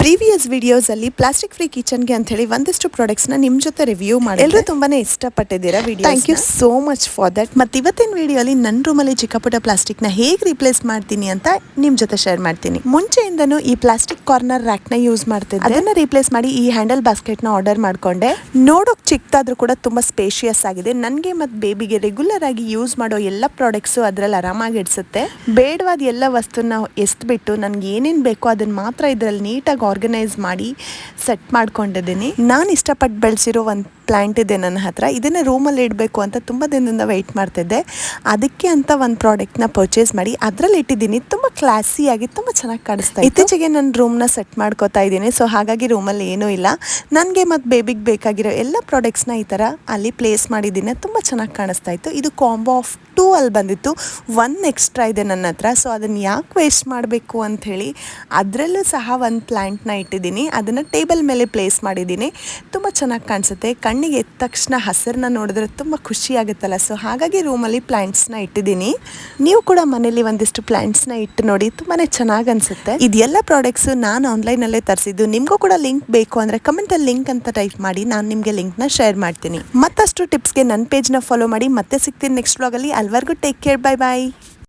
Previous videos ಅಲ್ಲಿ plastic free kitchen ಗೆ ಅಂತ ಹೇಳಿ ಒಂದಿಷ್ಟು ಪ್ರಾಡಕ್ಟ್ಸ್ ನ ನಿಮ್ ಜೊತೆ ರಿವ್ಯೂ ಮಾಡಿ ಎಲ್ಲರೂ ತುಂಬಾನೇ ಇಷ್ಟಪಟ್ಟಿದ್ದೀರಾ video. Thank you so much for that. ಮತ್ತೆ ಇವತ್ತಿನ ವಿಡಿಯೋ ಅಲ್ಲಿ ನನ್ನ ರೂಮ್ ಅಲ್ಲಿ ಚಿಕ್ಕ ಪುಟ್ಟ ಪ್ಲಾಸ್ಟಿಕ್ ನ ಹೇಗೆ ರಿಪ್ಲೇಸ್ ಮಾಡ್ತೀನಿ ಅಂತ ನಿಮ್ ಜೊತೆ ಶೇರ್ ಮಾಡ್ತೀನಿ. ಮುಂಚೆಯಿಂದನೂ ಈ ಪ್ಲಾಸ್ಟಿಕ್ ಕಾರ್ನರ್ ರ್ಯಾಕ್ ನ ಯೂಸ್ ಮಾಡ್ತಿದ್ದೆ. ಅದನ್ನ ರಿಪ್ಲೇಸ್ ಮಾಡಿ ಈ ಹ್ಯಾಂಡಲ್ ಬಾಸ್ಕೆಟ್ ನ ಆರ್ಡರ್ ಮಾಡ್ಕೊಂಡೆ. ನೋಡೋಕ್ ಚಿಕ್ಕದಾದ್ರೂ ಕೂಡ ತುಂಬಾ ಸ್ಪೇಷಿಯಸ್ ಆಗಿದೆ. ನನ್ಗೆ ಮತ್ತೆ ಬೇಬಿಗೆ ರೆಗ್ಯುಲರ್ ಆಗಿ ಯೂಸ್ ಮಾಡೋ ಎಲ್ಲ ಪ್ರಾಡಕ್ಟ್ಸ್ ಅದ್ರಲ್ಲಿ ಆರಾಮಾಗಿ ಇಡ್ಸುತ್ತೆ. ಬೇಡವಾದ ಎಲ್ಲ ವಸ್ತುನ ಎಸ್ಬಿಟ್ಟು ನನ್ಗೆ ಏನೇನ್ ಬೇಕೋ ಅದನ್ನ ಮಾತ್ರ ಇದ್ರಲ್ಲಿ ನೀಟಾಗಿ ಆರ್ಗನೈಸ್ ಮಾಡಿ ಸೆಟ್ ಮಾಡ್ಕೊಂಡಿದ್ದೀನಿ. ನಾನು ಇಷ್ಟಪಟ್ಟು ಬೆಳೆಸಿರೋ ಒಂದು ಪ್ಲಾಂಟ್ ಇದೆ ನನ್ನ ಹತ್ರ. ಇದನ್ನ ರೂಮಲ್ಲಿ ಇಡಬೇಕು ಅಂತ ತುಂಬ ದಿನದಿಂದ ವೆಯ್ಟ್ ಮಾಡ್ತಿದ್ದೆ. ಅದಕ್ಕೆ ಅಂತ ಒಂದು ಪ್ರಾಡಕ್ಟ್ನ ಪರ್ಚೇಸ್ ಮಾಡಿ ಅದರಲ್ಲಿ ಇಟ್ಟಿದ್ದೀನಿ. ತುಂಬ ಕ್ಲಾಸಿಯಾಗಿ ತುಂಬ ಚೆನ್ನಾಗಿ ಕಾಣಿಸ್ತಾ ಇದೆ. ಇತ್ತೀಚೆಗೆ ನನ್ನ ರೂಮ್ನ ಸೆಟ್ ಮಾಡ್ಕೋತಾ ಇದ್ದೀನಿ. ಸೊ ಹಾಗಾಗಿ ರೂಮಲ್ಲಿ ಏನೂ ಇಲ್ಲ. ನನಗೆ ಮತ್ತು ಬೇಬಿಗೆ ಬೇಕಾಗಿರೋ ಎಲ್ಲ ಪ್ರಾಡಕ್ಟ್ಸ್ನ ಈ ಥರ ಅಲ್ಲಿ ಪ್ಲೇಸ್ ಮಾಡಿದ್ದೀನಿ. ತುಂಬ ಚೆನ್ನಾಗಿ ಕಾಣಿಸ್ತಾ ಇತ್ತು. ಇದು ಕಾಂಬೋ ಆಫ್ 2 ಅಲ್ಲಿ ಬಂದಿತ್ತು. 1 ಎಕ್ಸ್ಟ್ರಾ ಇದೆ ನನ್ನ ಹತ್ರ. ಸೊ ಅದನ್ನು ಯಾಕೆ ವೇಸ್ಟ್ ಮಾಡಬೇಕು ಅಂಥೇಳಿ ಅದರಲ್ಲೂ ಸಹ ಒಂದು ಪ್ಲ್ಯಾಂಟ್ನ ಇಟ್ಟಿದ್ದೀನಿ. ಅದನ್ನು ಟೇಬಲ್ ಮೇಲೆ ಪ್ಲೇಸ್ ಮಾಡಿದ್ದೀನಿ. ತುಂಬ ಚೆನ್ನಾಗಿ ಕಾಣಿಸುತ್ತೆ. ಕಣ್ಣಿಗೆ ಎದ್ದ ತಕ್ಷಣ ಹಸಿರನ್ನ ನೋಡಿದ್ರೆ ತುಂಬ ಖುಷಿ ಆಗುತ್ತಲ್ಲ. ಸೊ ಹಾಗಾಗಿ ರೂಮಲ್ಲಿ ಪ್ಲ್ಯಾಂಟ್ಸ್ನ ಇಟ್ಟಿದ್ದೀನಿ. ನೀವು ಕೂಡ ಮನೇಲಿ ಒಂದಿಷ್ಟು ಪ್ಲ್ಯಾಂಟ್ಸ್ನ ಇಟ್ಟು ನೋಡಿ, ತುಂಬಾ ಚೆನ್ನಾಗಿ ಅನಿಸುತ್ತೆ. ಇದೆಲ್ಲ ಪ್ರಾಡಕ್ಟ್ಸು ನಾನು ಆನ್ಲೈನಲ್ಲೇ ತರಿಸಿದ್ದು. ನಿಮಗೂ ಕೂಡ ಲಿಂಕ್ ಬೇಕು ಅಂದರೆ ಕಮೆಂಟಲ್ಲಿ ಲಿಂಕ್ ಅಂತ ಟೈಪ್ ಮಾಡಿ, ನಾನು ನಿಮಗೆ ಲಿಂಕ್ನ ಶೇರ್ ಮಾಡ್ತೀನಿ. ಮತ್ತಷ್ಟು ಟಿಪ್ಸ್ಗೆ ನನ್ನ ಪೇಜ್ನ ಫಾಲೋ ಮಾಡಿ. ಮತ್ತೆ ಸಿಗ್ತೀನಿ ನೆಕ್ಸ್ಟ್ ವ್ಲಾಗಲ್ಲಿ. ಅಲ್ಲಿವರೆಗೂ ಟೇಕ್ ಕೇರ್. Bye bye.